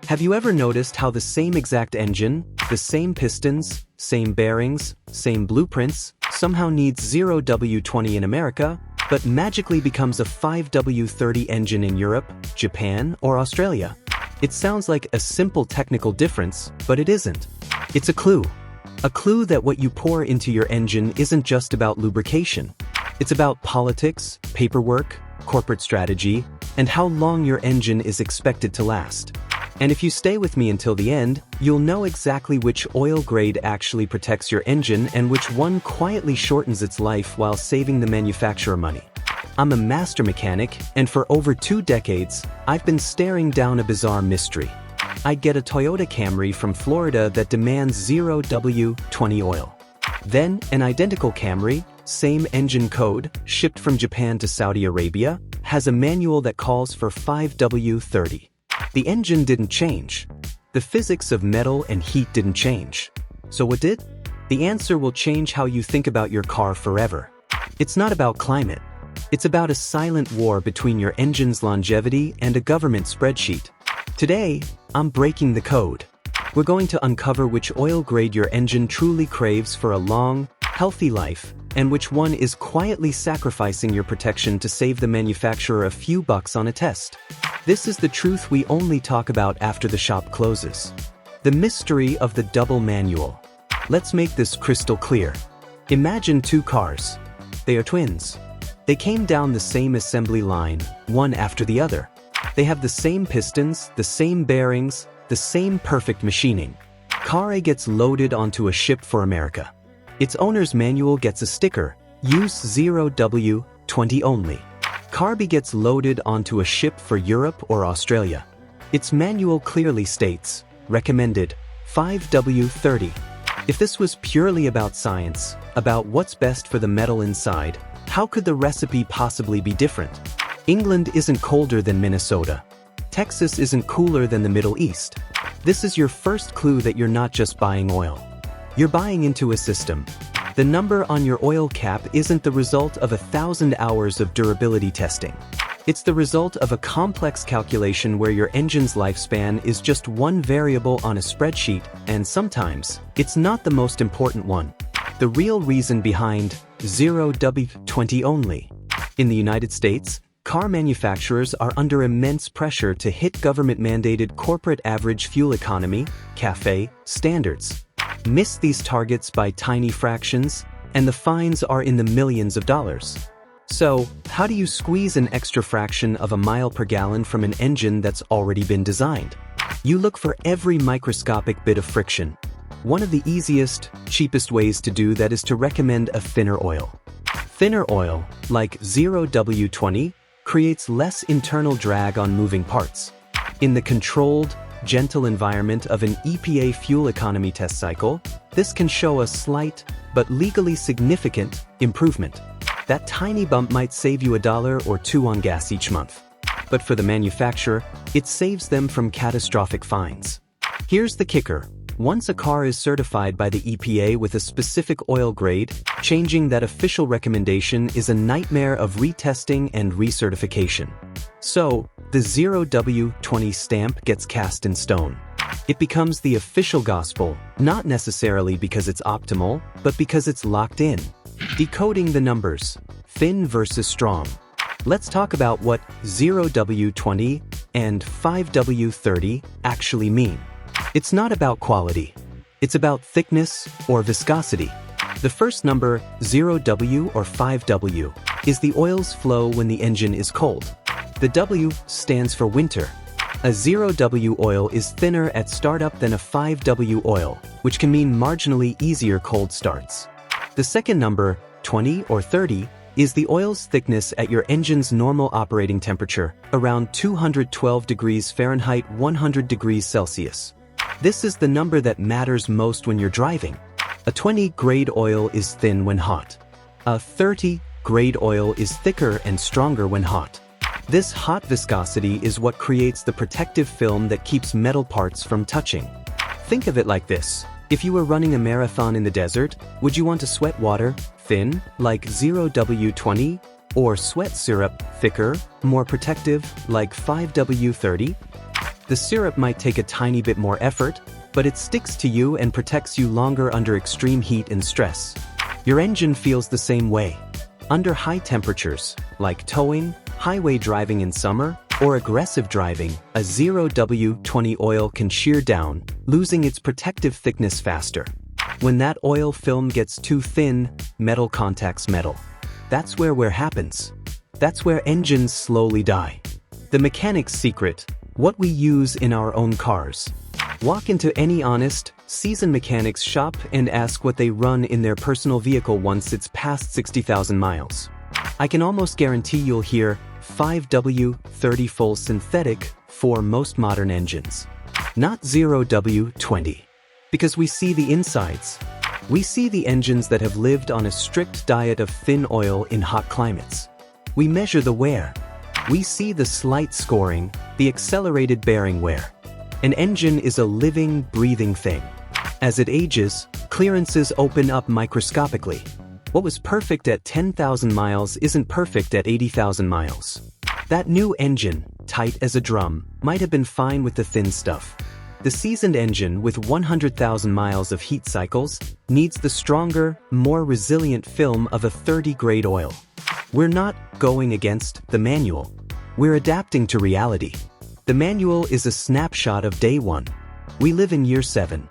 Have you ever noticed how the same exact engine, the same pistons, same bearings, same blueprints, somehow needs 0W-20 in America, but magically becomes a 5W-30 engine in Europe, Japan, or Australia? It sounds like a simple technical difference, but it isn't. It's a clue. A clue that what you pour into your engine isn't just about lubrication. It's about politics, paperwork, corporate strategy, and how long your engine is expected to last. And if you stay with me until the end, you'll know exactly which oil grade actually protects your engine and which one quietly shortens its life while saving the manufacturer money. I'm a master mechanic, and for over 2 decades, I've been staring down a bizarre mystery. I get a Toyota Camry from Florida that demands 0W-20 oil. Then, an identical Camry, same engine code, shipped from Japan to Saudi Arabia, has a manual that calls for 5W-30. The engine didn't change. The physics of metal and heat didn't change. So what did? The answer will change how you think about your car forever. It's not about climate. It's about a silent war between your engine's longevity and a government spreadsheet. Today, I'm breaking the code. We're going to uncover which oil grade your engine truly craves for a long, healthy life, and which one is quietly sacrificing your protection to save the manufacturer a few bucks on a test. This is the truth we only talk about after the shop closes. The mystery of the double manual. Let's make this crystal clear. Imagine 2 cars. They are twins. They came down the same assembly line, one after the other. They have the same pistons, the same bearings, the same perfect machining. Car A gets loaded onto a ship for America. Its owner's manual gets a sticker, use 0W-20 only. Car B gets loaded onto a ship for Europe or Australia. Its manual clearly states, recommended, 5W-30. If this was purely about science, about what's best for the metal inside, how could the recipe possibly be different? England isn't colder than Minnesota. Texas isn't cooler than the Middle East. This is your first clue that you're not just buying oil. You're buying into a system. The number on your oil cap isn't the result of 1,000 hours of durability testing. It's the result of a complex calculation where your engine's lifespan is just one variable on a spreadsheet, and sometimes, it's not the most important one. The real reason behind 0W-20 only. In the United States, car manufacturers are under immense pressure to hit government-mandated corporate average fuel economy, CAFE, standards. Miss these targets by tiny fractions, and the fines are in the millions of dollars. So, how do you squeeze an extra fraction of a mile per gallon from an engine that's already been designed? You look for every microscopic bit of friction. One of the easiest, cheapest ways to do that is to recommend a thinner oil. Thinner oil, like 0W-20, creates less internal drag on moving parts. In the controlled, gentle environment of an EPA fuel economy test cycle, this can show a slight, but legally significant, improvement. That tiny bump might save you $1 or $2 on gas each month. But for the manufacturer, it saves them from catastrophic fines. Here's the kicker. Once a car is certified by the EPA with a specific oil grade, changing that official recommendation is a nightmare of retesting and recertification. So, the 0W-20 stamp gets cast in stone. It becomes the official gospel, not necessarily because it's optimal, but because it's locked in. Decoding the numbers, thin versus strong. Let's talk about what 0W-20 and 5W-30 actually mean. It's not about quality. It's about thickness or viscosity. The first number, 0W or 5W, is the oil's flow when the engine is cold. The W stands for winter. A 0W oil is thinner at startup than a 5W oil, which can mean marginally easier cold starts. The second number, 20 or 30, is the oil's thickness at your engine's normal operating temperature, around 212 degrees Fahrenheit, 100 degrees Celsius. This is the number that matters most when you're driving. A 20 grade oil is thin when hot. A 30 grade oil is thicker and stronger when hot. This hot viscosity is what creates the protective film that keeps metal parts from touching. Think of it like this. If you were running a marathon in the desert, would you want to sweat water, thin, like 0W-20, or sweat syrup, thicker, more protective, like 5W-30? The syrup might take a tiny bit more effort, but it sticks to you and protects you longer under extreme heat and stress. Your engine feels the same way. Under high temperatures, like towing, highway driving in summer, or aggressive driving, a 0W-20 oil can shear down, losing its protective thickness faster. When that oil film gets too thin, metal contacts metal. That's where wear happens. That's where engines slowly die. The mechanic's secret: what we use in our own cars. Walk into any honest, seasoned mechanic's shop and ask what they run in their personal vehicle once it's past 60,000 miles. I can almost guarantee you'll hear 5W-30 full synthetic for most modern engines. Not 0W-20. Because we see the insides. We see the engines that have lived on a strict diet of thin oil in hot climates. We measure the wear. We see the slight scoring, the accelerated bearing wear. An engine is a living, breathing thing. As it ages, clearances open up microscopically. What was perfect at 10,000 miles isn't perfect at 80,000 miles. That new engine, tight as a drum, might have been fine with the thin stuff. The seasoned engine with 100,000 miles of heat cycles needs the stronger, more resilient film of a 30-grade oil. We're not going against the manual. We're adapting to reality. The manual is a snapshot of day 1. We live in year 7.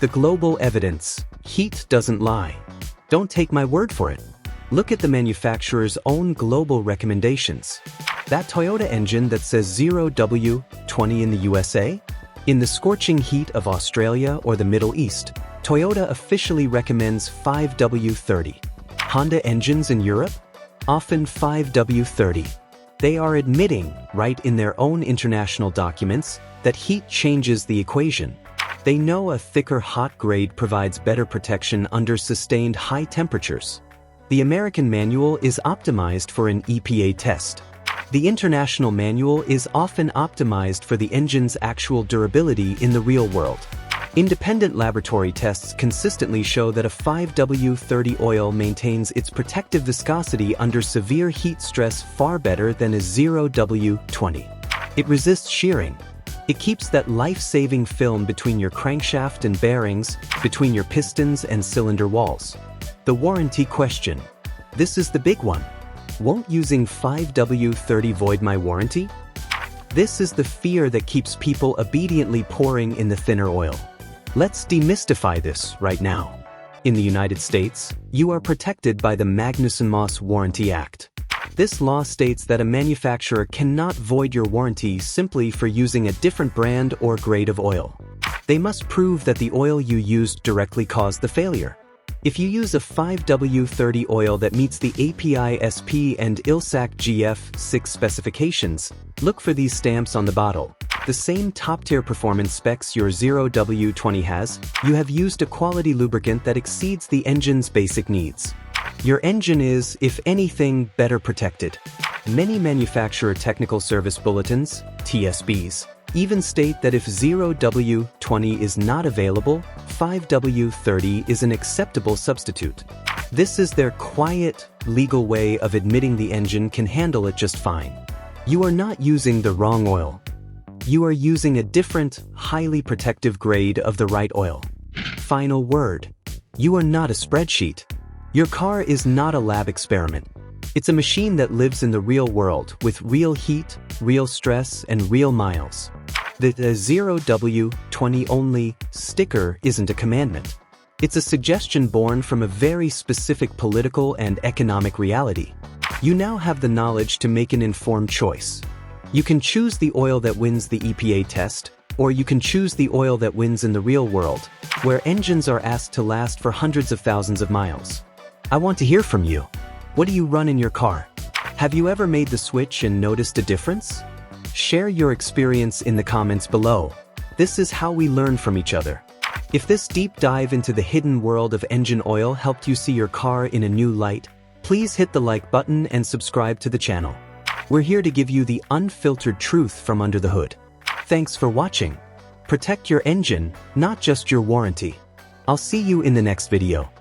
The global evidence: heat doesn't lie. Don't take my word for it. Look at the manufacturer's own global recommendations. That Toyota engine that says 0W-20 in the USA? In the scorching heat of Australia or the Middle East, Toyota officially recommends 5W-30. Honda engines in Europe? Often 5W-30. They are admitting, right in their own international documents, that heat changes the equation. They know a thicker hot grade provides better protection under sustained high temperatures. The American manual is optimized for an EPA test. The international manual is often optimized for the engine's actual durability in the real world. Independent laboratory tests consistently show that a 5W-30 oil maintains its protective viscosity under severe heat stress far better than a 0W-20. It resists shearing. It keeps that life-saving film between your crankshaft and bearings, between your pistons and cylinder walls. The warranty question. This is the big one. Won't using 5W-30 void my warranty? This is the fear that keeps people obediently pouring in the thinner oil. Let's demystify this right now. In the United States, you are protected by the Magnuson-Moss Warranty Act. This law states that a manufacturer cannot void your warranty simply for using a different brand or grade of oil. They must prove that the oil you used directly caused the failure. If you use a 5W-30 oil that meets the API SP and ILSAC GF6 specifications, look for these stamps on the bottle. The same top-tier performance specs your 0W-20 has, you have used a quality lubricant that exceeds the engine's basic needs. Your engine is, if anything, better protected. Many manufacturer technical service bulletins, TSBs, even state that if 0W-20 is not available, 5W-30 is an acceptable substitute. This is their quiet, legal way of admitting the engine can handle it just fine. You are not using the wrong oil. You are using a different, highly protective grade of the right oil. Final word. You are not a spreadsheet. Your car is not a lab experiment. It's a machine that lives in the real world with real heat, real stress, and real miles. The 0W-20 only sticker isn't a commandment. It's a suggestion born from a very specific political and economic reality. You now have the knowledge to make an informed choice. You can choose the oil that wins the EPA test, or you can choose the oil that wins in the real world, where engines are asked to last for hundreds of thousands of miles. I want to hear from you. What do you run in your car? Have you ever made the switch and noticed a difference? Share your experience in the comments below. This is how we learn from each other. If this deep dive into the hidden world of engine oil helped you see your car in a new light, please hit the like button and subscribe to the channel. We're here to give you the unfiltered truth from under the hood. Thanks for watching. Protect your engine, not just your warranty. I'll see you in the next video.